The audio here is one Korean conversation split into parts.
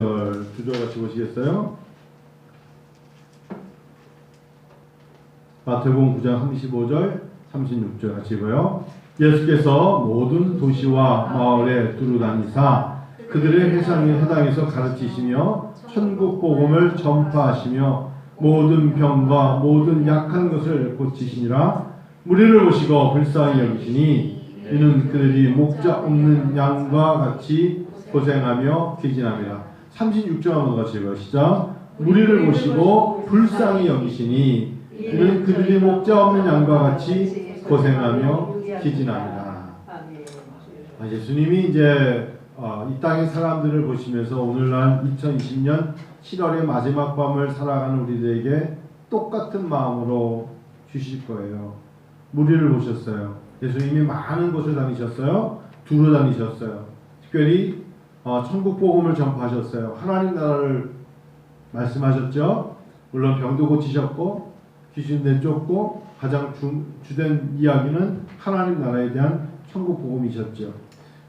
두 절 같이 보시겠어요? 마태복음 9장 35절 36절 같이 읽어요. 예수께서 모든 도시와 마을에 두루 다니사 그들의 회당에서 가르치시며 천국 복음을 전파하시며 모든 병과 모든 약한 것을 고치시니라. 무리를 보시고 불쌍히 여기시니 이는 그들이 목자 없는 양과 같이 고생하며 기진함이라. 36절 한번 같이 읽어요. 시작. 무리를 보시고 불쌍히 여기시니 이는 그들이 목자 없는 양과 같이 고생하며 기진합니다. 예수님이 이제 이 땅의 사람들을 보시면서 오늘날 2020년 7월의 마지막 밤을 살아가는 우리들에게 똑같은 마음으로 주실 거예요. 무리를 보셨어요. 예수님이 많은 곳을 다니셨어요. 두루 다니셨어요. 특별히 천국 복음을 전파하셨어요. 하나님 나라를 말씀하셨죠. 물론 병도 고치셨고 귀신 내쫓고 가장 주된 이야기는 하나님 나라에 대한 천국 복음이셨죠.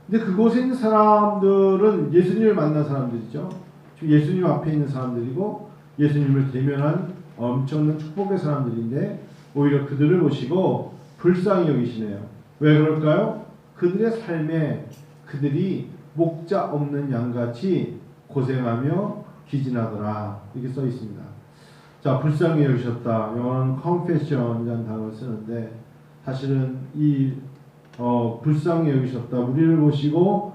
근데 그곳에 있는 사람들은 예수님을 만난 사람들이죠. 지금 예수님 앞에 있는 사람들이고 예수님을 대면한 엄청난 축복의 사람들인데 오히려 그들을 보시고 불쌍히 여기시네요. 왜 그럴까요? 그들의 삶에 그들이 목자 없는 양같이 고생하며 기진하더라 이렇게 써 있습니다. 자, 불쌍히 여기셨다. 영어는 compassion이라는 단어를 쓰는데 사실은 이 불쌍히 여기셨다. 우리를 보시고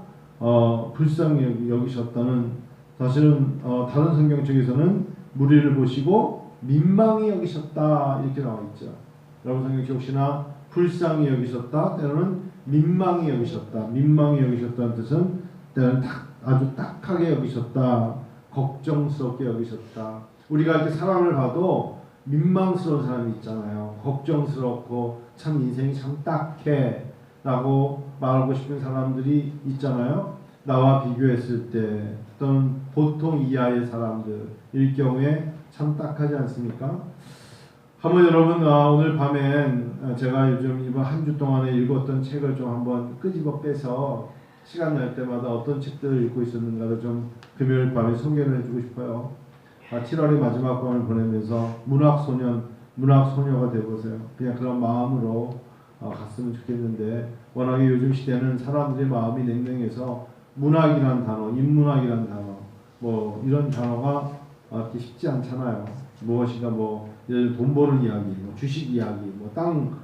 불쌍히 여기셨다는 사실은 다른 성경 쪽에서는 무리를 보시고 민망히 여기셨다 이렇게 나와 있죠. 여러분 성경 혹시나 불쌍히 여기셨다 때로는 민망히 여기셨다. 민망히 여기셨다는 뜻은 때로는 아주 딱하게 여기셨다. 걱정스럽게 여기셨다. 우리가 이렇게 사람을 봐도 민망스러운 사람이 있잖아요. 걱정스럽고 참 인생이 참 딱해 라고 말하고 싶은 사람들이 있잖아요. 나와 비교했을 때 또는 보통 이하의 사람들일 경우에 참 딱하지 않습니까? 한번 여러분 오늘 밤엔 제가 요즘 이번 한 주 동안에 읽었던 책을 좀 한번 끄집어 빼서 시간 날 때마다 어떤 책들을 읽고 있었는가를 좀 금요일 밤에 소개를 해주고 싶어요. 7월의 마지막 밤을 보내면서 문학소녀가 되어보세요. 그냥 그런 마음으로 갔으면 좋겠는데 워낙에 요즘 시대는 사람들의 마음이 냉랭해서 문학이란 단어, 인문학이란 단어 뭐 이런 단어가 이렇게 쉽지 않잖아요. 무엇인가 예를 돈 버는 이야기, 주식 이야기, 땅,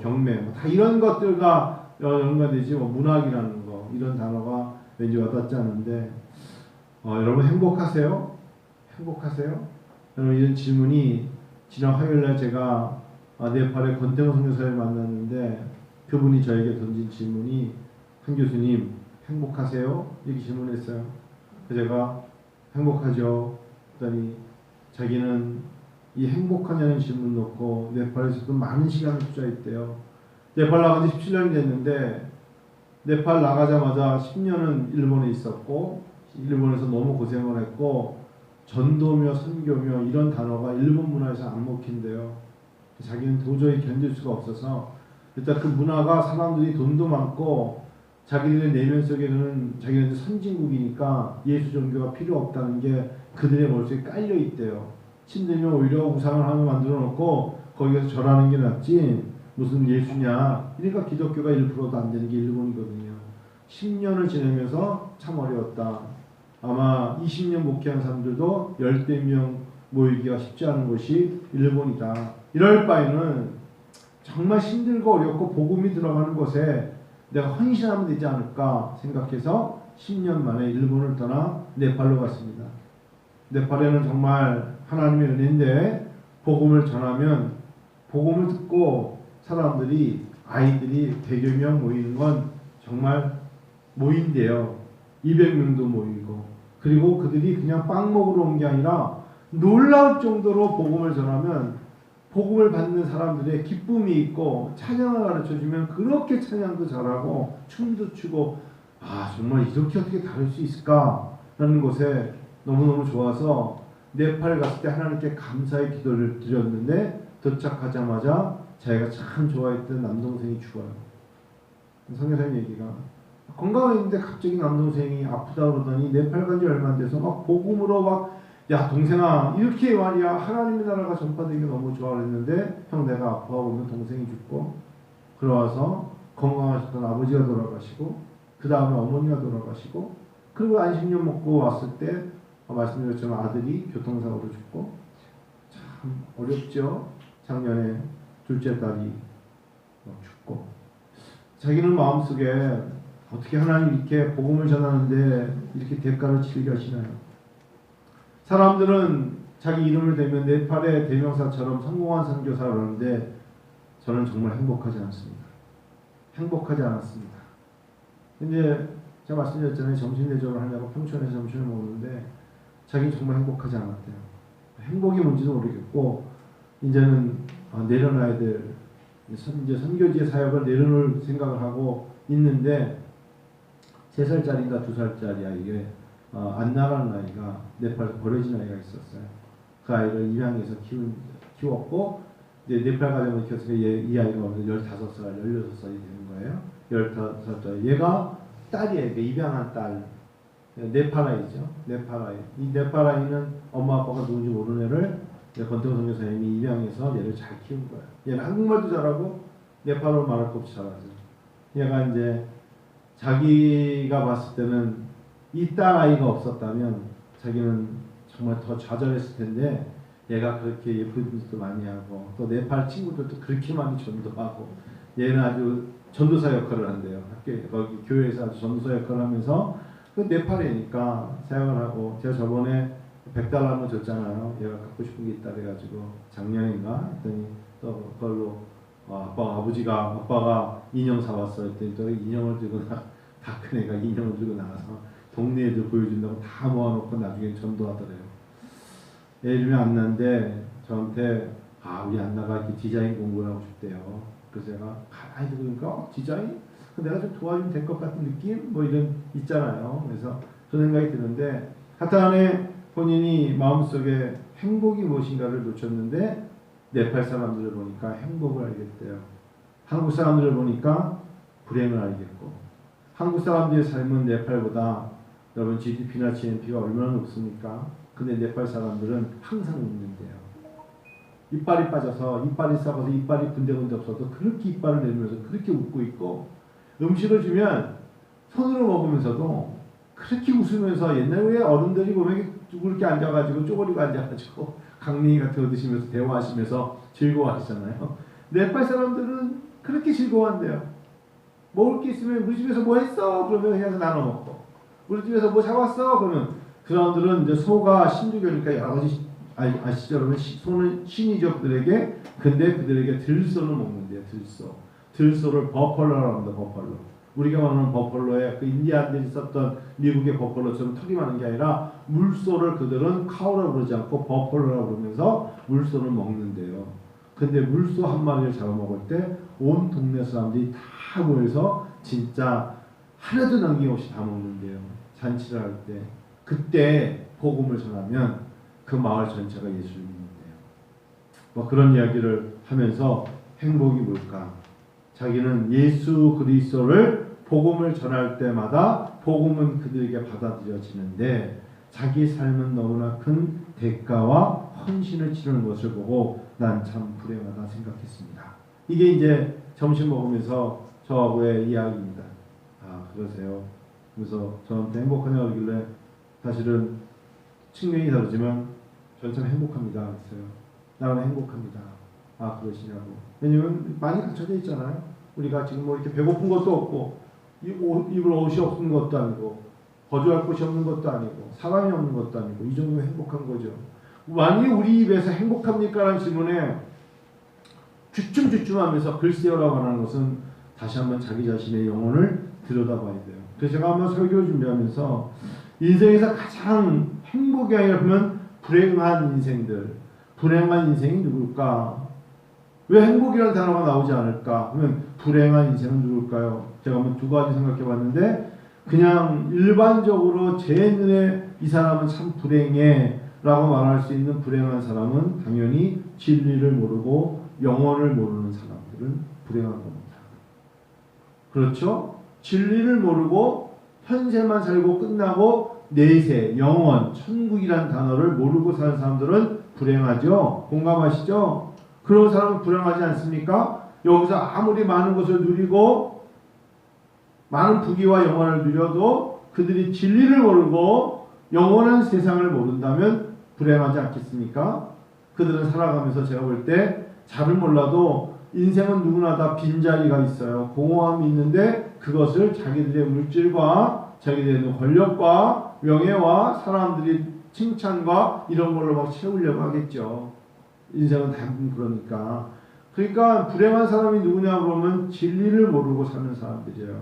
경매 다 이런 것들과 연관되지 문학이라는 거 이런 단어가 왠지 와닿지 않은데 여러분 행복하세요? 행복하세요? 여러분 이런 질문이 지난 화요일날 제가 네팔의 권태호 선교사를 만났는데 그분이 저에게 던진 질문이 한 교수님 행복하세요? 이렇게 질문했어요. 제가 행복하죠. 그랬더니 자기는 이 행복하냐는 질문 놓고 네팔에서도 많은 시간을 투자했대요. 네팔 나간 지 17년이 됐는데 네팔 나가자마자 10년은 일본에 있었고 일본에서 너무 고생을 했고 전도며 선교며 이런 단어가 일본 문화에서 안 먹힌대요. 자기는 도저히 견딜 수가 없어서 일단 그 문화가 사람들이 돈도 많고 자기들의 내면 속에는 자기네들 선진국이니까 예수 종교가 필요 없다는 게 그들의 머릿속에 깔려 있대요. 힘들면 오히려 우상을 하나 만들어 놓고 거기서 절하는 게 낫지 무슨 예수냐. 그러니까 기독교가 1%도 안 되는 게 일본이거든요. 10년을 지내면서 참 어려웠다. 아마 20년 목회한 사람들도 10대 명 모이기가 쉽지 않은 곳이 일본이다. 이럴 바에는 정말 힘들고 어렵고 복음이 들어가는 곳에 내가 헌신하면 되지 않을까 생각해서 10년 만에 일본을 떠나 네팔로 갔습니다. 네팔에는 정말 하나님의 은혜인데 복음을 전하면 복음을 듣고 사람들이 아이들이 100여 명 모이는 건 정말 모인대요. 200명도 모이고 그리고 그들이 그냥 빵 먹으러 온 게 아니라 놀라울 정도로 복음을 전하면 복음을 받는 사람들의 기쁨이 있고 찬양을 가르쳐주면 그렇게 찬양도 잘하고 춤도 추고 정말 이렇게 어떻게 다를 수 있을까라는 것에 너무너무 좋아서 네팔 갔을 때 하나님께 감사의 기도를 드렸는데 도착하자마자 자기가 참 좋아했던 남동생이 죽어요. 선교사님 얘기가 건강했는데 갑자기 남동생이 아프다 그러더니 네팔 간지 얼마 안 돼서 막 복음으로 막 야 동생아 이렇게 말이야 하나님의 나라가 전파되기 너무 좋아 그랬는데 형 내가 아파하면 동생이 죽고 그러와서 건강하셨던 아버지가 돌아가시고 그 다음에 어머니가 돌아가시고 그리고 안식년 먹고 왔을 때 말씀드렸지만 아들이 교통사고로 죽고 참 어렵죠. 작년에 둘째 딸이 죽고 자기는 마음속에 어떻게 하나님 이렇게 복음을 전하는데 이렇게 대가를 치르게 하시나요? 사람들은 자기 이름을 대면 네팔의 대명사처럼 성공한 선교사를 하는데 저는 정말 행복하지 않습니다. 행복하지 않았습니다. 근데 제가 말씀드렸잖아요. 점심대접을 하려고 평촌에서 점심을 먹는데 자기는 정말 행복하지 않았대요. 행복이 뭔지도 모르겠고 이제는 내려놔야 될 이제 선교지의 사역을 내려놓을 생각을 하고 있는데 3살짜리인가 2살짜리 아이가 안 나가는 아이가 네팔에서 버려진 아이가 있었어요. 그 아이를 입양해서 키웠고 이제 네팔 가정을 키웠으니까 이 아이가 15살, 16살이 되는 거예요. 15살. 얘가 딸이에요. 입양한 딸. 네팔 아이죠. 네팔 아이. 이 네팔 아이는 엄마 아빠가 누군지 모르는 애를 권태호 선교사님이 입양해서 얘를 잘 키운 거예요. 얘는 한국말도 잘하고 네팔어로 말할 것 없이 잘하죠. 얘가 이제 자기가 봤을 때는 이 딸 아이가 없었다면 자기는 정말 더 좌절했을 텐데 얘가 그렇게 예쁜 짓도 많이 하고 또 네팔 친구들도 그렇게 많이 전도하고 얘는 아주 전도사 역할을 한대요. 거기 교회에서 아주 전도사 역할을 하면서 그 네팔이니까 사역을 하고 제가 저번에 $100 한번 줬잖아요. 얘가 갖고 싶은 게 있다 그래가지고 작년인가 했더니 또 그걸로 아빠가 인형 사왔어 했더니 또 인형을 들고 다 큰 애가 인형을 들고 나가서 동네 애들 보여준다고 다 모아놓고 나중에 전도하더래요. 애 이름이 안 나는데 저한테 우리 안나가 이렇게 디자인 공부를 하고 싶대요. 그래서 제가 가만히 들으니까 디자인? 내가 좀 도와주면 될 것 같은 느낌? 뭐 이런 있잖아요. 그래서 그런 생각이 드는데 하여튼간에 본인이 마음속에 행복이 무엇인가를 놓쳤는데 네팔 사람들을 보니까 행복을 알겠대요. 한국 사람들을 보니까 불행을 알겠고 한국 사람들의 삶은 네팔보다 여러분 GDP나 GNP가 얼마나 높습니까? 근데 네팔 사람들은 항상 웃는데요. 이빨이 빠져서 이빨이 썩어서 이빨이 군데군데 없어도 그렇게 이빨을 내밀면서 그렇게 웃고 있고 음식을 주면 손으로 먹으면서도 그렇게 웃으면서 옛날 왜 어른들이 보면 그렇게 앉아가지고 쪼그리고 앉아가지고 강냉이 같은 거 드시면서 대화하시면서 즐거워하시잖아요. 네팔 사람들은 그렇게 즐거워한대요. 먹을 게 있으면 우리 집에서 뭐 했어? 그러면 그냥 나눠 먹고 우리 집에서 뭐 사왔어? 그러면 그 사람들은 이제 소가 신주교니까 여러 가지 아시죠? 여러분 소는 신이죠 그들에게. 근데 그들에게 들소를 먹는데요. 들소를 버펄러라고 합니다. 버펄러. 우리가 말하는 버펄러에 그 인디안들이 썼던 미국의 버펄러처럼 턱이 많은 게 아니라 물소를 그들은 카우라고 그러지 않고 버펄러라고 그러면서 물소를 먹는데요. 근데 물소 한 마리를 잡아먹을 때 온 동네 사람들이 다 모여서 진짜 하나도 남김없이 다 먹는데요. 잔치를 할 때 그때 복음을 전하면 그 마을 전체가 예수를 믿는데요. 뭐 그런 이야기를 하면서 행복이 뭘까? 자기는 예수 그리스도를 복음을 전할 때마다 복음은 그들에게 받아들여지는데 자기 삶은 너무나 큰 대가와 헌신을 치르는 것을 보고 난 참 불행하다 생각했습니다. 이게 이제 점심 먹으면서 저하고의 이야기입니다. 그러세요. 그래서 저한테 행복하냐고 그러길래 사실은 측면이 다르지만 저는 참 행복합니다. 그랬어요. 나는 행복합니다. 그러시냐고. 왜냐면 많이 갖춰져 있잖아요. 우리가 지금 뭐 이렇게 배고픈 것도 없고 입을 옷이 없는 것도 아니고 거주할 곳이 없는 것도 아니고 사람이 없는 것도 아니고 이 정도면 행복한 거죠. 만일 우리 입에서 행복합니까? 라는 질문에 주춤주춤하면서 글쎄요라고 하는 것은 다시 한번 자기 자신의 영혼을 들여다봐야 돼요. 그래서 제가 한번 설교를 준비하면서 인생에서 가장 행복이 아니라 보면 불행한 인생들, 불행한 인생이 누굴까? 왜 행복이라는 단어가 나오지 않을까? 그러면 불행한 인생은 누굴까요? 제가 한번 2가지 생각해 봤는데 그냥 일반적으로 제 눈에 이 사람은 참 불행해 라고 말할 수 있는 불행한 사람은 당연히 진리를 모르고 영혼을 모르는 사람들은 불행한 겁니다. 그렇죠? 진리를 모르고 현세만 살고 끝나고 내세, 영원, 천국이란 단어를 모르고 사는 사람들은 불행하죠. 공감하시죠? 그런 사람은 불행하지 않습니까? 여기서 아무리 많은 것을 누리고 많은 부귀와 영원을 누려도 그들이 진리를 모르고 영원한 세상을 모른다면 불행하지 않겠습니까? 그들은 살아가면서 제가 볼 때 잘은 몰라도 인생은 누구나 다 빈자리가 있어요. 공허함이 있는데 그것을 자기들의 물질과 자기들의 권력과 명예와 사람들이 칭찬과 이런 걸로 막 채우려고 하겠죠. 인생은 대부분 그러니까. 그러니까 불행한 사람이 누구냐 그러면 진리를 모르고 사는 사람들이에요.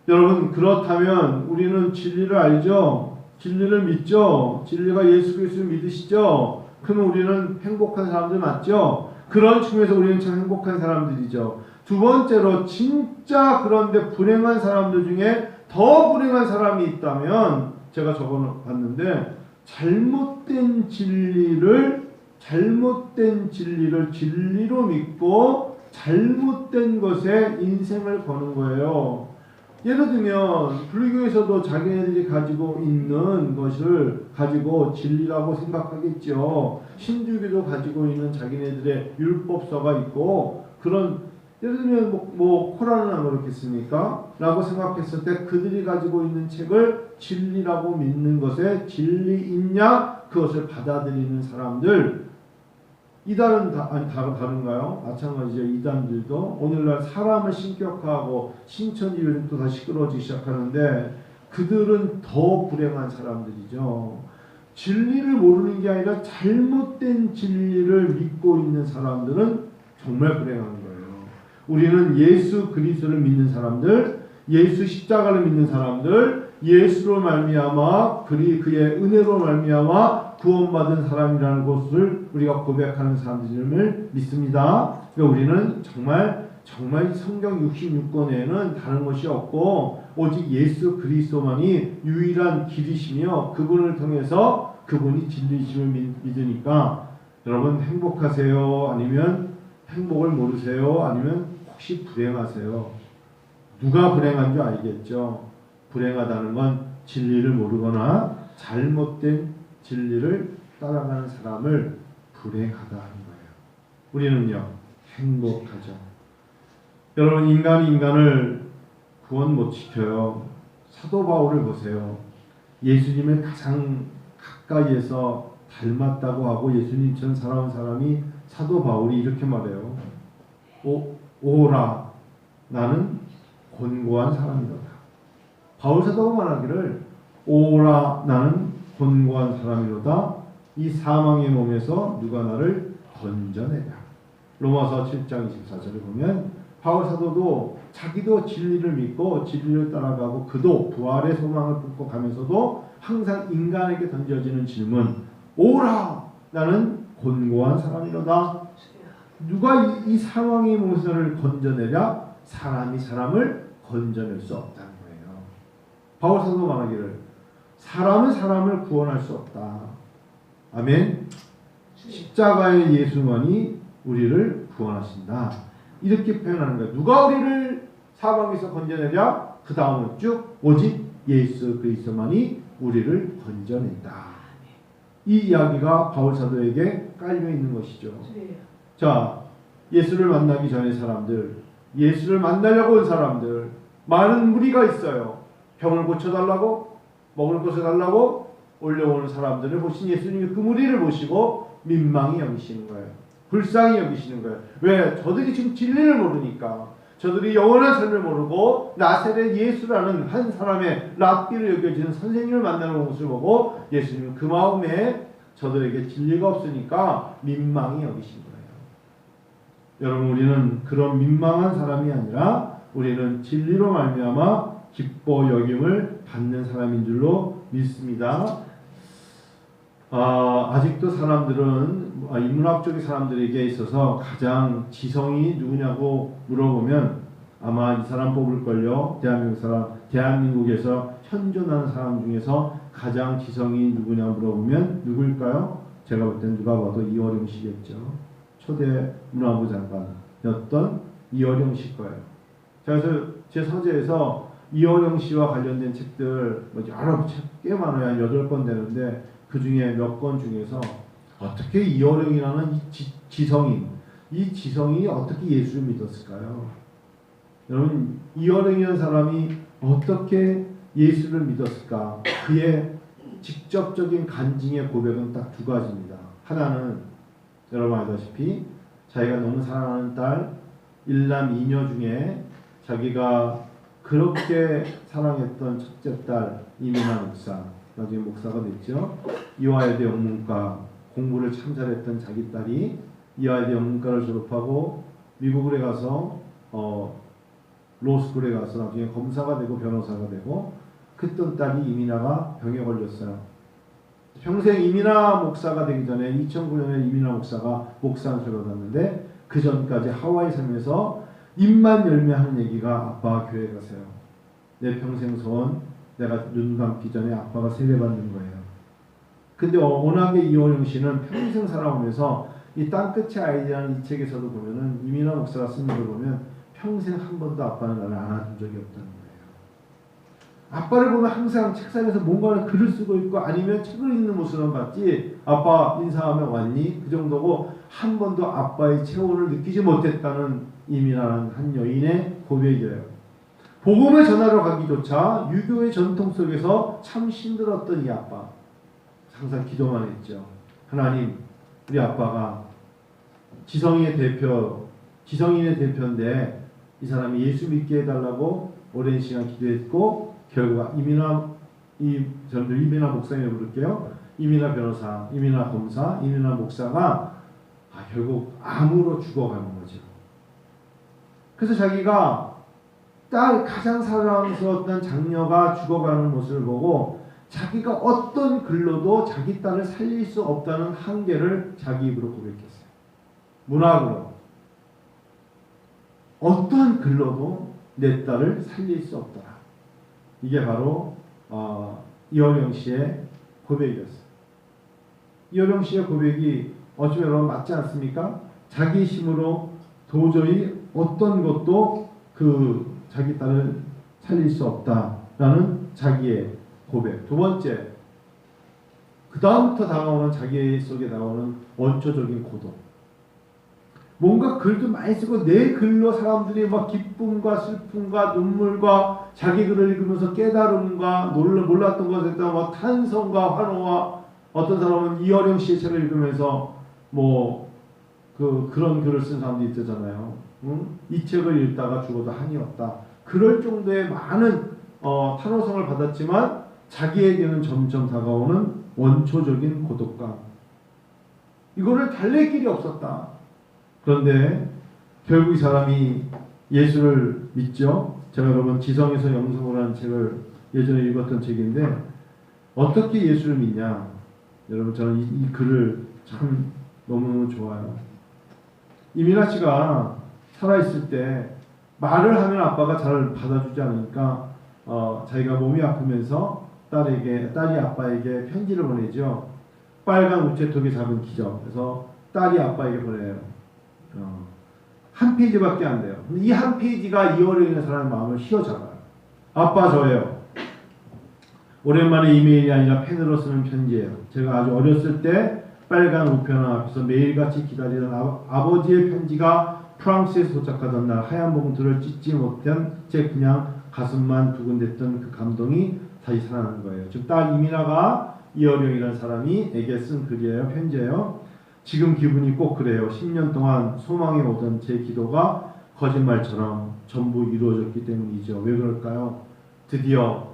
여러분 그렇다면 우리는 진리를 알죠? 진리를 믿죠? 진리가 예수 그리스도를 믿으시죠? 그럼 우리는 행복한 사람들 맞죠? 그런 측면에서 우리는 참 행복한 사람들이죠. 두 번째로 진짜 그런데 불행한 사람들 중에 더 불행한 사람이 있다면 제가 적어봤는데 잘못된 진리를 진리로 믿고 잘못된 것에 인생을 거는 거예요. 예를 들면 불교에서도 자기네들이 가지고 있는 것을 가지고 진리라고 생각하겠죠. 신주교도 가지고 있는 자기네들의 율법서가 있고 그런 예를 들면 뭐 코란은 안 그렇겠습니까? 라고 생각했을 때 그들이 가지고 있는 책을 진리라고 믿는 것에 진리있냐? 그것을 받아들이는 사람들 이단은 다른가요? 마찬가지죠. 이단들도 오늘날 사람을 신격화하고 신천지를 또 다시 끌어오기 시작하는데 그들은 더 불행한 사람들이죠. 진리를 모르는 게 아니라 잘못된 진리를 믿고 있는 사람들은 정말 불행한 거예요. 우리는 예수 그리스도를 믿는 사람들, 예수 십자가를 믿는 사람들, 예수로 말미암아 그의 은혜로 말미암아 구원받은 사람이라는 것을 우리가 고백하는 사람들임을 믿습니다. 그러니까 우리는 정말 성경 66권에는 다른 것이 없고 오직 예수 그리스도만이 유일한 길이시며 그분을 통해서 그분이 진리심을 믿으니까 여러분 행복하세요? 아니면 행복을 모르세요? 아니면 혹시 불행하세요? 누가 불행한 줄 알겠죠? 불행하다는 건 진리를 모르거나 잘못된 진리를 따라가는 사람을 불행하다 하는 거예요. 우리는요 행복하죠. 여러분 인간이 인간을 구원 못 시켜요. 사도 바울을 보세요. 예수님을 가장 가까이에서 닮았다고 하고 예수님처럼 살아온 사람이 사도 바울이 이렇게 말해요. 오라 나는 곤고한 사람이로다. 바울 사도가 말하기를 오라 나는 곤고한 사람이로다. 이 사망의 몸에서 누가 나를 건져내랴. 로마서 7장 24절을 보면 바울 사도도 자기도 진리를 믿고 진리를 따라가고 그도 부활의 소망을 품고 가면서도 항상 인간에게 던져지는 질문 오라 나는 곤고한 사람이로다. 누가 이 상황의 몸에서 나를 건져내랴? 사람이 사람을 건져낼 수 없다는 거예요. 바울 사도 말하기를 사람은 사람을 구원할 수 없다. 아멘. 십자가의 예수만이 우리를 구원하신다. 이렇게 표현하는 거예요. 누가 우리를 사방에서 건져내랴? 그 다음은 쭉 오직 예수 그리스도만이 우리를 건져낸다. 이 이야기가 바울 사도에게 깔려 있는 것이죠. 자, 예수를 만나기 전에 사람들, 예수를 만나려고 온 사람들, 많은 무리가 있어요. 병을 고쳐달라고, 먹을 것을 달라고 올려오는 사람들을 보신 예수님이 그 무리를 보시고 민망히 여기시는 거예요. 불쌍히 여기시는 거예요. 왜? 저들이 지금 진리를 모르니까. 저들이 영원한 삶을 모르고 나세렛 예수라는 한 사람의 랍비로 여겨지는 선생님을 만나는 모습을 보고 예수님은 그 마음에 저들에게 진리가 없으니까 민망히 여기신 거예요. 여러분 우리는 그런 민망한 사람이 아니라 우리는 진리로 말미암아 기뻐 여김을 받는 사람인 줄로 믿습니다. 아직도 사람들은 인문학적인 사람들에게 있어서 가장 지성이 누구냐고 물어보면 아마 이 사람 뽑을걸요. 대한민국에서 현존하는 사람 중에서 가장 지성이 누구냐 물어보면 누구일까요? 제가 볼 땐 누가 봐도 이어령 씨겠죠. 초대 문화부 장관이었던 이어령 씨 거예요. 그래서 제 서재에서 이어령 씨와 관련된 책들 뭐 여러 책 꽤 많아요. 한 8권 되는데 그 중에 몇 권 중에서 어떻게 이어령이라는 이 지성이 어떻게 예수를 믿었을까요? 여러분, 이어령이라는 사람이 어떻게 예수를 믿었을까? 그의 직접적인 간증의 고백은 딱 두 가지입니다. 하나는 여러분 알다시피 자기가 너무 사랑하는 딸 일남 이녀 중에 자기가 그렇게 사랑했던 첫째 딸 이민아 목사, 나중에 목사가 됐죠. 이화여대 영문과 공부를 참 잘했던 자기 딸이 이화여대 영문과를 졸업하고 미국에 가서 로스쿨에 가서 나중에 검사가 되고 변호사가 되고 그랬던 딸이 이민아가 병에 걸렸어요. 평생 이민아 목사가 되기 전에 2009년에 이민아 목사가 목사한테 받았는데 그 전까지 하와이 섬에서 입만 열면 하는 얘기가 아빠가 교회 가세요. 내 평생 소원 내가 눈 감기 전에 아빠가 세례받는 거예요. 근데 워낙에 이원영 씨는 평생 살아오면서 이 땅끝의 아이라는 이 책에서도 보면은 이민아 목사가 쓴 걸 보면 평생 한 번도 아빠는 나를 안아준 적이 없다는 거예요. 아빠를 보면 항상 책상에서 뭔가를 글을 쓰고 있고 아니면 책을 읽는 모습만 봤지 아빠 인사하면 왔니? 그 정도고 한 번도 아빠의 체온을 느끼지 못했다는 이민아라는 한 여인의 고백이에요. 복음을 전하러 가기조차 유교의 전통 속에서 참 힘들었던 이 아빠. 항상 기도만 했죠. 하나님, 우리 아빠가 지성인의 대표인데 이 사람이 예수 믿게 해달라고 오랜 시간 기도했고 결국 이민아 목사님을 부를게요. 이민아 변호사, 이민아 검사, 이민아 목사가 결국 암으로 죽어가는 거죠. 그래서 자기가 가장 사랑스러웠던 장녀가 죽어가는 모습을 보고 자기가 어떤 글로도 자기 딸을 살릴 수 없다는 한계를 자기 입으로 고백했어요. 문학으로. 어떠한 글로도 내 딸을 살릴 수 없더라. 이게 바로 이어령 씨의 고백이었어요. 이어령 씨의 고백이 어쩌면 여러분 맞지 않습니까? 자기 힘으로 도저히 어떤 것도 자기 딸을 살릴 수 없다라는 자기의 고백. 두 번째, 그 다음부터 다가오는 자기 속에 나오는 원초적인 고독. 뭔가 글도 많이 쓰고 내 글로 사람들이 막 기쁨과 슬픔과 눈물과 자기 글을 읽으면서 깨달음과 몰랐던 것에 대한 막 탄성과 환호와 어떤 사람은 이어령 씨의 책을 읽으면서 그런 글을 쓴 사람도 있잖아요. 응? 이 책을 읽다가 죽어도 한이 없다. 그럴 정도의 많은 탄호성을 받았지만 자기에게는 점점 다가오는 원초적인 고독감. 이거를 달랠 길이 없었다. 그런데 결국 이 사람이 예수를 믿죠. 제가 여러분 지성에서 영성으로라는 책을 예전에 읽었던 책인데 어떻게 예수를 믿냐. 여러분 저는 이 글을 참 너무너무 좋아요. 이민아 씨가 살아있을 때 말을 하면 아빠가 잘 받아주지 않으니까 자기가 몸이 아프면서 딸이 아빠에게 편지를 보내죠. 빨간 우체통에 작은 기적. 그래서 딸이 아빠에게 보내요. 한 페이지밖에 안 돼요. 이 한 페이지가 이어령이라는 사람의 마음을 휘어잡아요. 아빠 저예요. 오랜만에 이메일이 아니라 펜으로 쓰는 편지예요. 제가 아주 어렸을 때 빨간 우편함 앞에서 매일같이 기다리던 아버지의 편지가 프랑스에서 도착하던 날 하얀 봉투를 찢지 못한 채 그냥 가슴만 두근댔던 그 감동이 다시 살아나는 거예요. 지금 딸 이민아가 이어령이라는 사람이 에게 쓴 글이에요. 편지예요. 지금 기분이 꼭 그래요. 10년 동안 소망에 오던 제 기도가 거짓말처럼 전부 이루어졌기 때문이죠. 왜 그럴까요? 드디어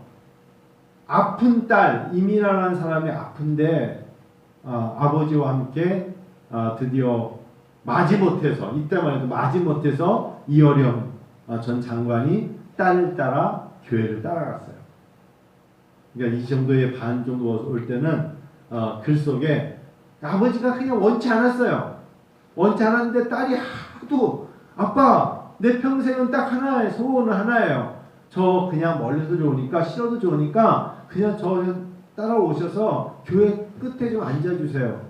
아픈 딸 이민아라는 사람이 아픈데 아버지와 함께 드디어 마지못해서 이때만 해도 마지못해서 이어령 전 장관이 딸을 따라 교회를 따라갔어요. 그러니까 이 정도의 반 정도 올 때는 글 속에 아버지가 그냥 원치 않았어요. 원치 않았는데 딸이 하도 아빠 내 평생은 딱 하나의 소원은 하나예요. 저 그냥 멀리서 좋으니까 싫어도 좋으니까 그냥 저 따라오셔서 교회 끝에 좀 앉아주세요.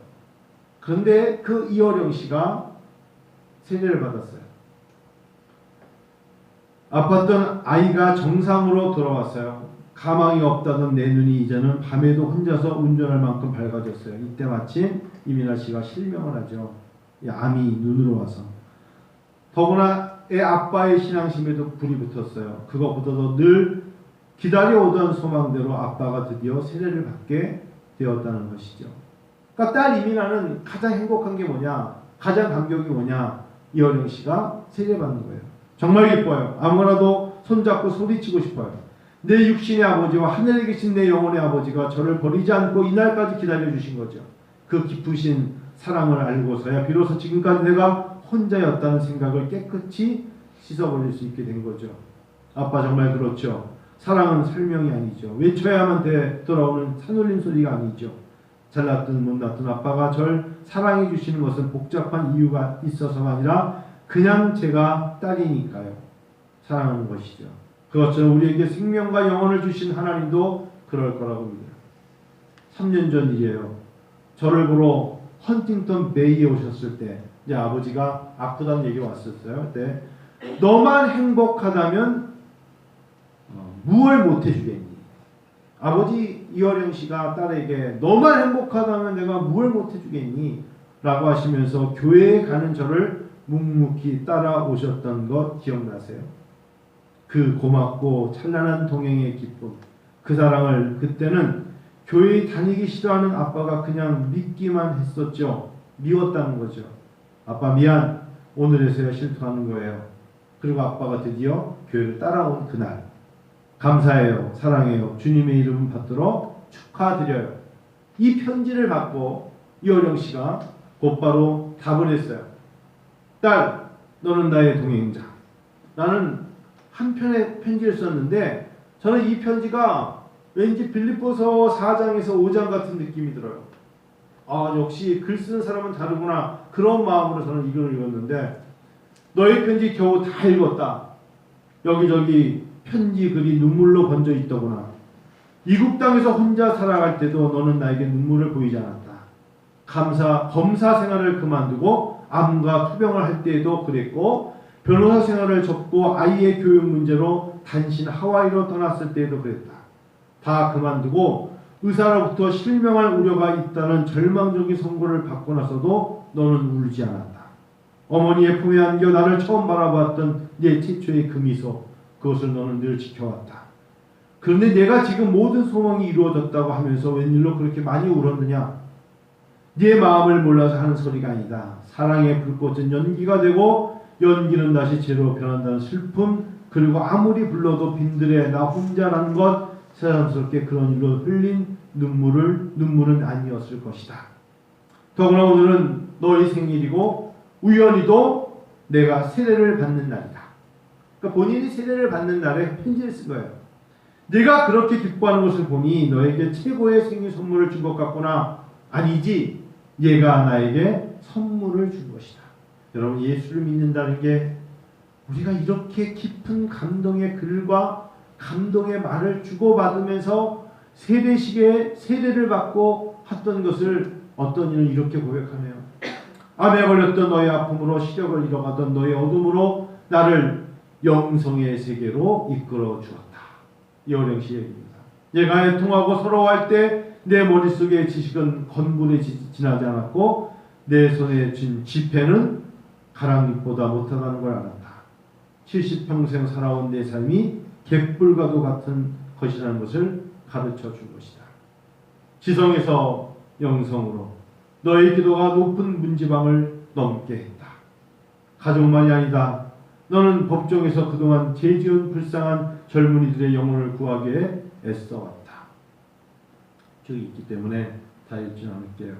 그런데 그 이어령 씨가 세례를 받았어요. 아팠던 아이가 정상으로 돌아왔어요. 가망이 없다던 내 눈이 이제는 밤에도 혼자서 운전할 만큼 밝아졌어요. 이때 마침 이민아 씨가 실명을 하죠. 이 암이 눈으로 와서. 더구나 애 아빠의 신앙심에도 불이 붙었어요. 그것보다도 늘 기다려오던 소망대로 아빠가 드디어 세례를 받게 되었다는 것이죠. 그러니까 딸 이민아는 가장 행복한 게 뭐냐, 가장 감격이 뭐냐, 이어령 씨가 세례받는 거예요. 정말 기뻐요. 아무나도 손잡고 소리치고 싶어요. 내 육신의 아버지와 하늘에 계신 내 영혼의 아버지가 저를 버리지 않고 이날까지 기다려주신 거죠. 그 깊으신 사랑을 알고서야 비로소 지금까지 내가 혼자였다는 생각을 깨끗이 씻어버릴 수 있게 된 거죠. 아빠 정말 그렇죠. 사랑은 설명이 아니죠. 외쳐야만 돌아오는 산울림 소리가 아니죠. 잘났든 못났든 아빠가 절 사랑해 주시는 것은 복잡한 이유가 있어서가 아니라 그냥 제가 딸이니까요. 사랑하는 것이죠. 그것처럼 우리에게 생명과 영혼을 주신 하나님도 그럴 거라고 믿어요. 3년 전 일이에요. 저를 보러 헌팅턴 베이에 오셨을 때 이제 아버지가 아프다는 얘기가 왔었어요. 그때 너만 행복하다면 무얼 못해주겠니? 아버지 이어령 씨가 딸에게 너만 행복하다면 내가 무얼 못해주겠니? 라고 하시면서 교회에 가는 저를 묵묵히 따라오셨던 것 기억나세요? 그 고맙고 찬란한 동행의 기쁨, 그 사랑을 그때는 교회 다니기 싫어하는 아빠가 그냥 믿기만 했었죠. 미웠다는 거죠. 아빠 미안, 오늘에서야 실토하는 거예요. 그리고 아빠가 드디어 교회를 따라온 그날, 감사해요, 사랑해요, 주님의 이름 받도록 축하드려요. 이 편지를 받고 이어령 씨가 곧바로 답을 했어요. 딸, 너는 나의 동행자. 나는 한 편의 편지를 썼는데 저는 이 편지가 왠지 빌립보서 4장에서 5장 같은 느낌이 들어요. 아, 역시 글 쓰는 사람은 다르구나. 그런 마음으로 저는 이걸 읽었는데 너의 편지 겨우 다 읽었다. 여기저기 편지 글이 눈물로 번져 있더구나. 이국 땅에서 혼자 살아갈 때도 너는 나에게 눈물을 보이지 않았다. 검사 생활을 그만두고 암과 투병을 할 때에도 그랬고 변호사 생활을 접고 아이의 교육 문제로 단신 하와이로 떠났을 때에도 그랬다. 다 그만두고 의사로부터 실명할 우려가 있다는 절망적인 선고를 받고 나서도 너는 울지 않았다. 어머니의 품에 안겨 나를 처음 바라봤던 내 최초의 그 미소, 그것을 너는 늘 지켜왔다. 그런데 내가 지금 모든 소망이 이루어졌다고 하면서 웬일로 그렇게 많이 울었느냐? 네 마음을 몰라서 하는 소리가 아니다. 사랑의 불꽃은 연기가 되고 연기는 다시 재로 변한다는 슬픔, 그리고 아무리 불러도 빈들에 나 혼자라는 것, 새삼스럽게 그런 일로 흘린 눈물은 아니었을 것이다. 더구나 오늘은 너의 생일이고 우연히도 내가 세례를 받는 날이다. 그러니까 본인이 세례를 받는 날에 편지를 쓴 거예요. 내가 그렇게 기뻐하는 것을 보니 너에게 최고의 생일 선물을 준 것 같구나. 아니지, 얘가 나에게 선물을 준 것이다. 여러분, 예수를 믿는다는 게 우리가 이렇게 깊은 감동의 글과 감동의 말을 주고받으면서 세례를 받고 했던 것을 어떤 이는 이렇게 고백하네요. 암에 걸렸던 너의 아픔으로 시력을 잃어가던 너의 어둠으로 나를 영성의 세계로 이끌어 주었다. 이어령 씨 얘기입니다. 얘가 애통하고 서러워할 때 내 머릿속의 지식은 건물에 지나지 않았고 내 손에 쥔 지폐는 가랑잎보다 못하다는 걸 알았다. 70평생 살아온 내 삶이 갯불과도 같은 것이라는 것을 가르쳐 준 것이다. 지성에서 영성으로 너의 기도가 높은 문지방을 넘게 했다. 가족만이 아니다. 너는 법정에서 그동안 죄 지은 불쌍한 젊은이들의 영혼을 구하기에 애써왔다. 저기 있기 때문에 다 읽지 않을게요.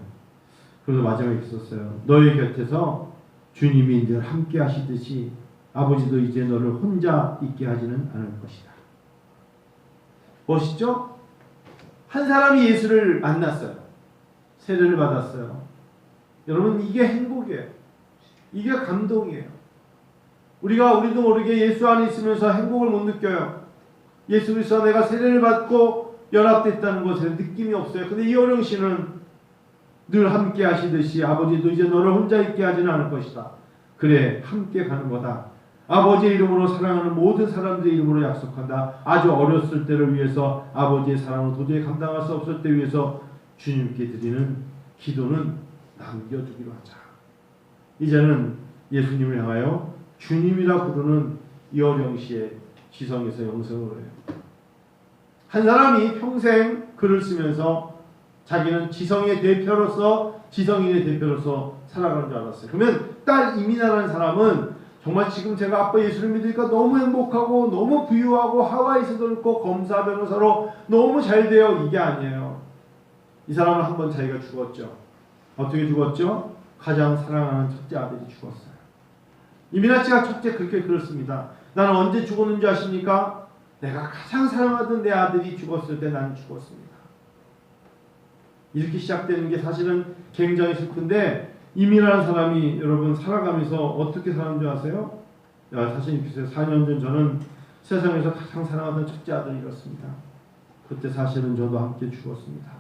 그래서 마지막에 있었어요. 너의 곁에서 주님이 늘 함께 하시듯이 아버지도 이제 너를 혼자 있게 하지는 않을 것이다. 멋있죠? 한 사람이 예수를 만났어요. 세례를 받았어요. 여러분, 이게 행복이에요. 이게 감동이에요. 우리도 모르게 예수 안에 있으면서 행복을 못 느껴요. 예수 그리스도와 내가 세례를 받고 연합됐다는 것에 느낌이 없어요. 근데 이어령 씨는 늘 함께 하시듯이 아버지도 이제 너를 혼자 있게 하지는 않을 것이다. 그래, 함께 가는 거다. 아버지의 이름으로 사랑하는 모든 사람들의 이름으로 약속한다. 아주 어렸을 때를 위해서 아버지의 사랑을 도저히 감당할 수 없을 때 위해서 주님께 드리는 기도는 남겨두기로 하자. 이제는 예수님을 향하여 주님이라 부르는 이어령시의 지성에서 영성으로 해요. 한 사람이 평생 글을 쓰면서 자기는 지성의 대표로서, 지성인의 대표로서 살아가는 줄 알았어요. 그러면 딸 이민아라는 사람은 정말 지금 제가 아빠 예수를 믿으니까 너무 행복하고 너무 부유하고 하와이에서도 있고 검사 변호사로 너무 잘 돼요. 이게 아니에요. 이 사람은 한번 자기가 죽었죠. 어떻게 죽었죠? 가장 사랑하는 첫째 아들이 죽었어요. 이민아 씨가 첫째 그렇게 그렇습니다. 나는 언제 죽었는지 아십니까? 내가 가장 사랑하던 내 아들이 죽었을 때 나는 죽었습니다. 이렇게 시작되는 게 사실은 굉장히 슬픈데, 이민아라는 사람이 여러분 살아가면서 어떻게 사는 줄 아세요? 사실 4년 전 저는 세상에서 가장 사랑하던 첫째 아들을 잃었습니다. 그때 사실은 저도 함께 죽었습니다.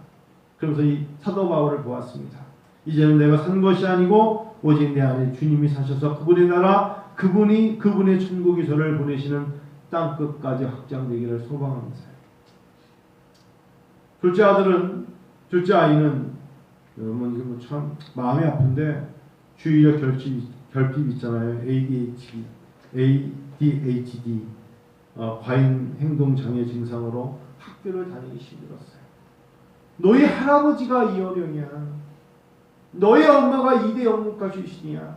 그러면서 이 사도 바울을 보았습니다. 이제는 내가 산 것이 아니고 오직 내 안에 주님이 사셔서 그분의 나라, 그분의 천국이 저를 보내시는 땅끝까지 확장되기를 소망하면서요. 둘째 아이는 여러분 이거 참 마음이 아픈데 주의력 결핍 있잖아요. ADHD 과잉 행동 장애 증상으로 학교를 다니기 힘들었어요. 너희 할아버지가 이어령이야. 너희 엄마가 이대 영문과 출신이야.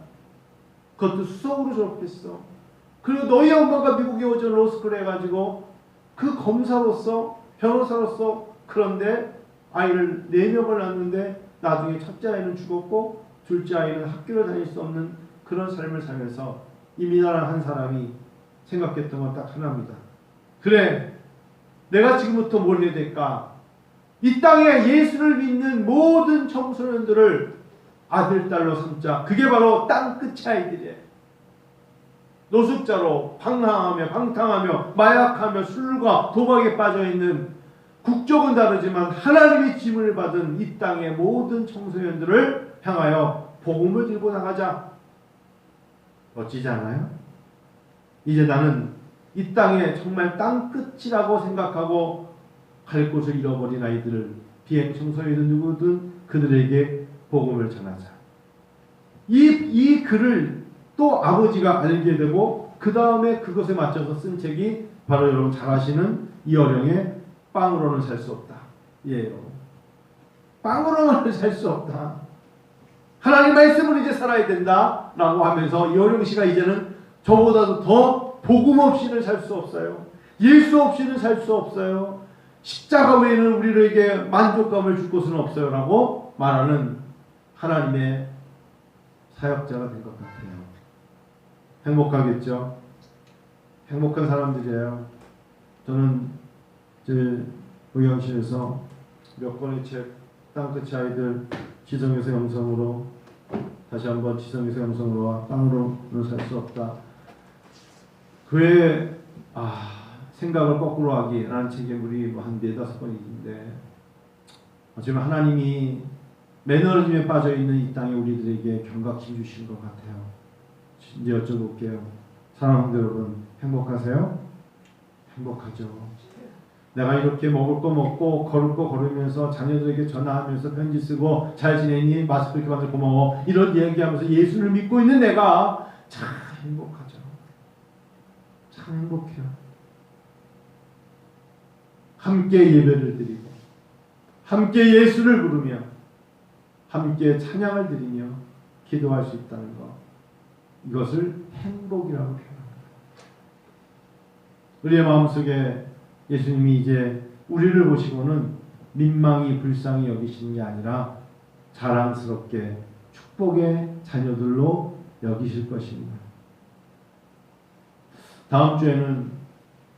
그것도 수석으로 졸업했어. 그리고 너희 엄마가 미국에 오전 로스쿨 해가지고 그 검사로서 변호사로서, 그런데 아이를 4명을 낳았는데 나중에 첫째 아이는 죽었고 둘째 아이는 학교를 다닐 수 없는 그런 삶을 살면서 이민아라는 한 사람이 생각했던 건 딱 하나입니다. 그래, 내가 지금부터 뭘 해야 될까? 이 땅에 예수를 믿는 모든 청소년들을 아들, 딸로 삼자. 그게 바로 땅끝의 아이들이에요. 노숙자로 방탕하며 마약하며 술과 도박에 빠져있는, 국적은 다르지만 하나님의 짐을 받은 이 땅의 모든 청소년들을 향하여 복음을 들고 나가자. 멋지지 않아요? 이제 나는 이 땅에 정말 땅끝이라고 생각하고 갈 곳을 잃어버린 아이들을, 비행 청소년이든 누구든 그들에게 복음을 전하자. 이 글을 또 아버지가 알게 되고 그 다음에 그것에 맞춰서 쓴 책이 바로 여러분 잘 아시는 이어령의 빵으로는 살 수 없다. 예, 빵으로는 살 수 없다. 하나님 말씀을 이제 살아야 된다 라고 하면서 이어령 씨가 이제는 저보다도 더 복음 없이는 살 수 없어요. 예수 없이는 살 수 없어요. 십자가 외에는 우리에게 만족감을 줄 곳은 없어요 라고 말하는 하나님의 사역자가 된 것 같아요. 행복하겠죠? 행복한 사람들이에요. 저는 제 의형실에서 몇 권의 책, 땅끝의 아이들, 지성에서 영성으로, 다시 한번 지성에서 영성으로와 땅으로는 살 수 없다. 그의 생각을 거꾸로 하기라는 책의 한 4-5권인데, 어쩌면 하나님이 매너리즘에 빠져있는 이 땅에 우리들에게 경각심 주시는 것 같아요. 이제 여쭤볼게요. 사랑하는 여러분, 행복하세요? 행복하죠. 내가 이렇게 먹을 거 먹고 걸을 거 걸으면서 자녀들에게 전화하면서 편지 쓰고 잘 지내니? 마스크 이렇게 만들어 고마워. 이런 얘기하면서 예수를 믿고 있는 내가 참 행복하죠. 참 행복해요. 함께 예배를 드리고 함께 예수를 부르며 함께 찬양을 드리며 기도할 수 있다는 것, 이것을 행복이라고 표현합니다. 우리의 마음속에 예수님이 이제 우리를 보시고는 민망히 불쌍히 여기시는 게 아니라 자랑스럽게 축복의 자녀들로 여기실 것입니다. 다음 주에는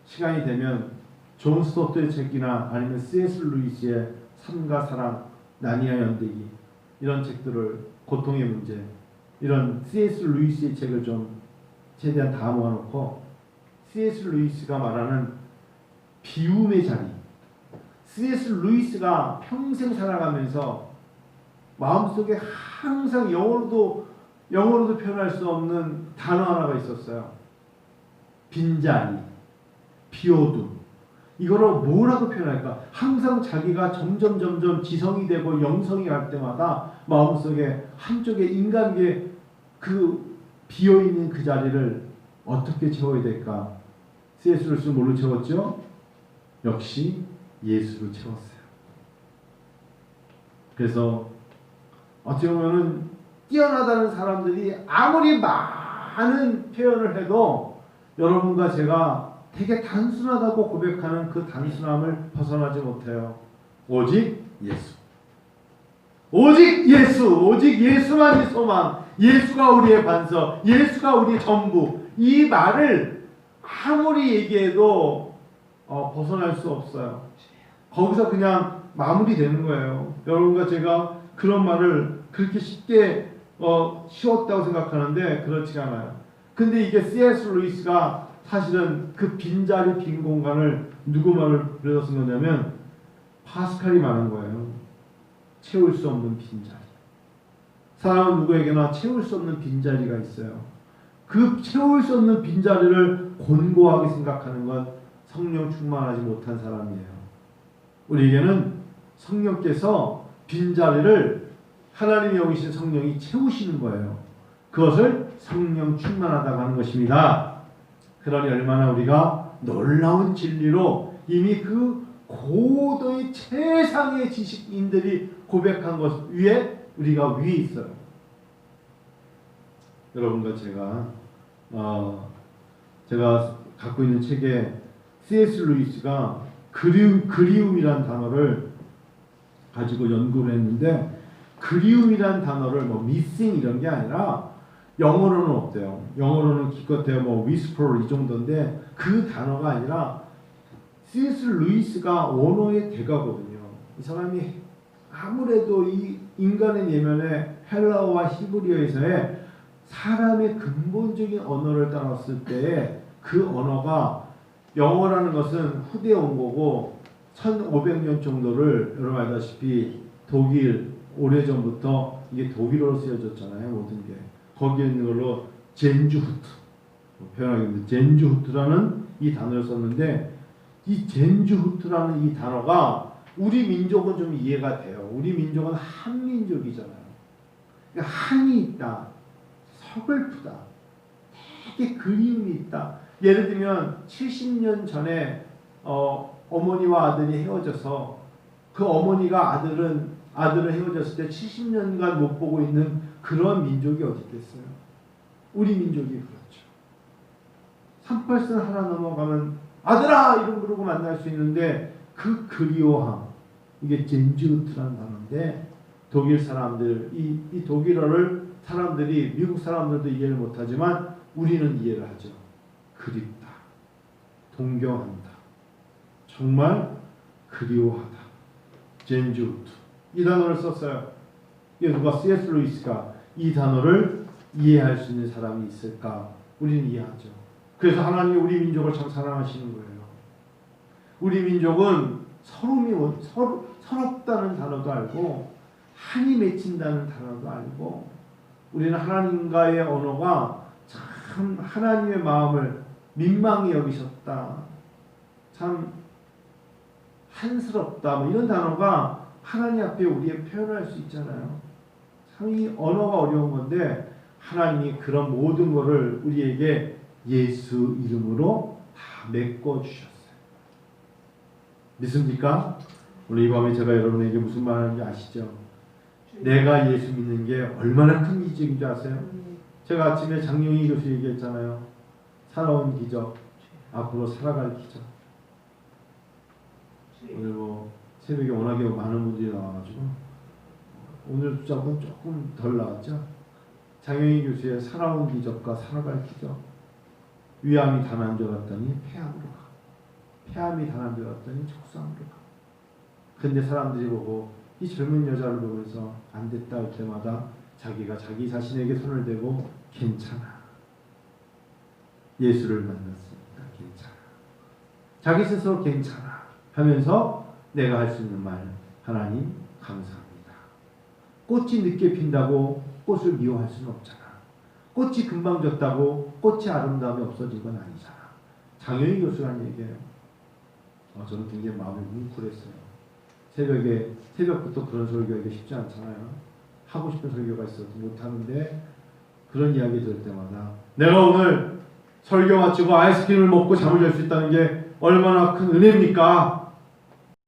시간이 되면 존 스토트의 책이나 아니면 C.S. 루이스의 삶과 사랑, 나니아 연대기, 이런 책들을, 고통의 문제, 이런 C.S. 루이스의 책을 좀 최대한 다 모아놓고 C.S. 루이스가 말하는 비움의 자리, C.S. 루이스가 평생 살아가면서 마음속에 항상 영어로도 표현할 수 없는 단어 하나가 있었어요. 빈자리, 비오둠. 이거를 뭐라고 표현할까? 항상 자기가 점점 지성이 되고 영성이 갈 때마다 마음속에 한쪽에 인간계 그 비어있는 그 자리를 어떻게 채워야 될까? C.S. 루이스는 뭘로 채웠죠? 역시 예수로 채웠어요. 그래서 어떻게 보면은 뛰어나다는 사람들이 아무리 많은 표현을 해도 여러분과 제가 되게 단순하다고 고백하는 그 단순함을 벗어나지 못해요. 오직 예수. 오직 예수. 오직 예수만이 소망. 예수가 우리의 반석. 예수가 우리의 전부. 이 말을 아무리 얘기해도 벗어날 수 없어요. 거기서 그냥 마무리되는 거예요. 여러분과 제가 그런 말을 그렇게 쉽게 쉬웠다고 생각하는데 그렇지가 않아요. 근데 이게 C.S. 루이스가 사실은 그 빈자리 빈 공간을 누구 말을 빌려서 쓴 거냐면 파스칼이 말한 거예요. 채울 수 없는 빈자리. 사람은 누구에게나 채울 수 없는 빈자리가 있어요. 그 채울 수 없는 빈자리를 곤고하게 생각하는 건 성령 충만하지 못한 사람이에요. 우리에게는 성령께서 빈자리를 하나님이 여기신 성령이 채우시는 거예요. 그것을 성령 충만하다고 하는 것입니다. 그러니 얼마나 우리가 놀라운 진리로 이미 그 고도의 최상의 지식인들이 고백한 것 위에 우리가 위에 있어요. 여러분과 제가 갖고 있는 책에 C.S. 루이스가 그리움이란 단어를 가지고 연구를 했는데 그리움이란 단어를 missing 이런 게 아니라 영어로는 없대요. 영어로는 기껏해야 whisper 이 정도인데 그 단어가 아니라 C.S. 루이스가 언어의 대가거든요. 이 사람이 아무래도 이 인간의 내면에 헬라어와 히브리어에서의 사람의 근본적인 언어를 따랐을 때에 그 언어가 영어라는 것은 후대에 온 거고 1500년 정도를 여러분 알다시피 독일 오래전부터 이게 독일어로 쓰여졌잖아요. 모든 게. 거기에 있는 걸로 젠주후트 표현하겠는데 젠주후트라는 이 단어를 썼는데 이 젠주후트라는 이 단어가 우리 민족은 좀 이해가 돼요. 우리 민족은 한민족이잖아요. 그러니까 한이 있다. 서글프다. 되게 그리움이 있다. 예를 들면 70년 전에 어머니와 아들이 헤어져서 그 어머니가 아들은 헤어졌을 때 70년간 못 보고 있는 그런 민족이 어디 있겠어요? 우리 민족이 그렇죠. 38선 하나 넘어가면 아들아! 이름 부르고 만날 수 있는데 그 그리워함 이게 젠주트라는 단어인데 독일 사람들 이 독일어를 사람들이 미국 사람들도 이해를 못하지만 우리는 이해를 하죠. 그립다. 동경한다. 정말 그리워하다. 젠주트 이 단어를 썼어요. 이게 누가 C.S. 루이스가 이 단어를 이해할 수 있는 사람이 있을까? 우리는 이해하죠. 그래서 하나님이 우리 민족을 참 사랑하시는 거예요. 우리 민족은 서럽다는 단어도 알고 한이 맺힌다는 단어도 알고 우리는 하나님과의 언어가 참 하나님의 마음을 민망히 여기셨다. 참 한스럽다. 이런 단어가 하나님 앞에 우리의 표현할 수 있잖아요. 참 이 언어가 어려운 건데 하나님이 그런 모든 것을 우리에게 예수 이름으로 다 메꿔주셨어요. 믿습니까? 오늘 이 밤에 제가 여러분에게 무슨 말 하는지 아시죠? 내가 예수 믿는 게 얼마나 큰 기적인 줄 아세요? 제가 아침에 장영희 교수 얘기했잖아요. 살아온 기적, 앞으로 살아갈 기적. 오늘 새벽에 워낙에 많은 분들이 나와가지고 오늘 숫자는 조금 덜 나왔죠. 장영희 교수의 살아온 기적과 살아갈 기적. 위암이 다 난 줄 알았더니 폐암으로 가. 폐암이 다 난 줄 알았더니 척수암으로 가. 근데 사람들이 보고 이 젊은 여자를 보면서 안 됐다 할 때마다 자기가 자기 자신에게 손을 대고 괜찮아. 예수를 만났으니까 괜찮아. 자기 스스로 괜찮아 하면서 내가 할 수 있는 말, 하나님 감사합니다. 꽃이 늦게 핀다고 꽃을 미워할 수는 없잖아. 꽃이 금방 졌다고 꽃의 아름다움이 없어진 건 아니잖아. 장효희 교수가 한 얘기예요. 저는 굉장히 마음이 뭉클했어요. 새벽부터 그런 설교하기 쉽지 않잖아요. 하고 싶은 설교가 있어도 못하는데 그런 이야기 들을 때마다 내가 오늘 설교 마치고 아이스크림을 먹고 잠을 잘 수 있다는 게 얼마나 큰 은혜입니까?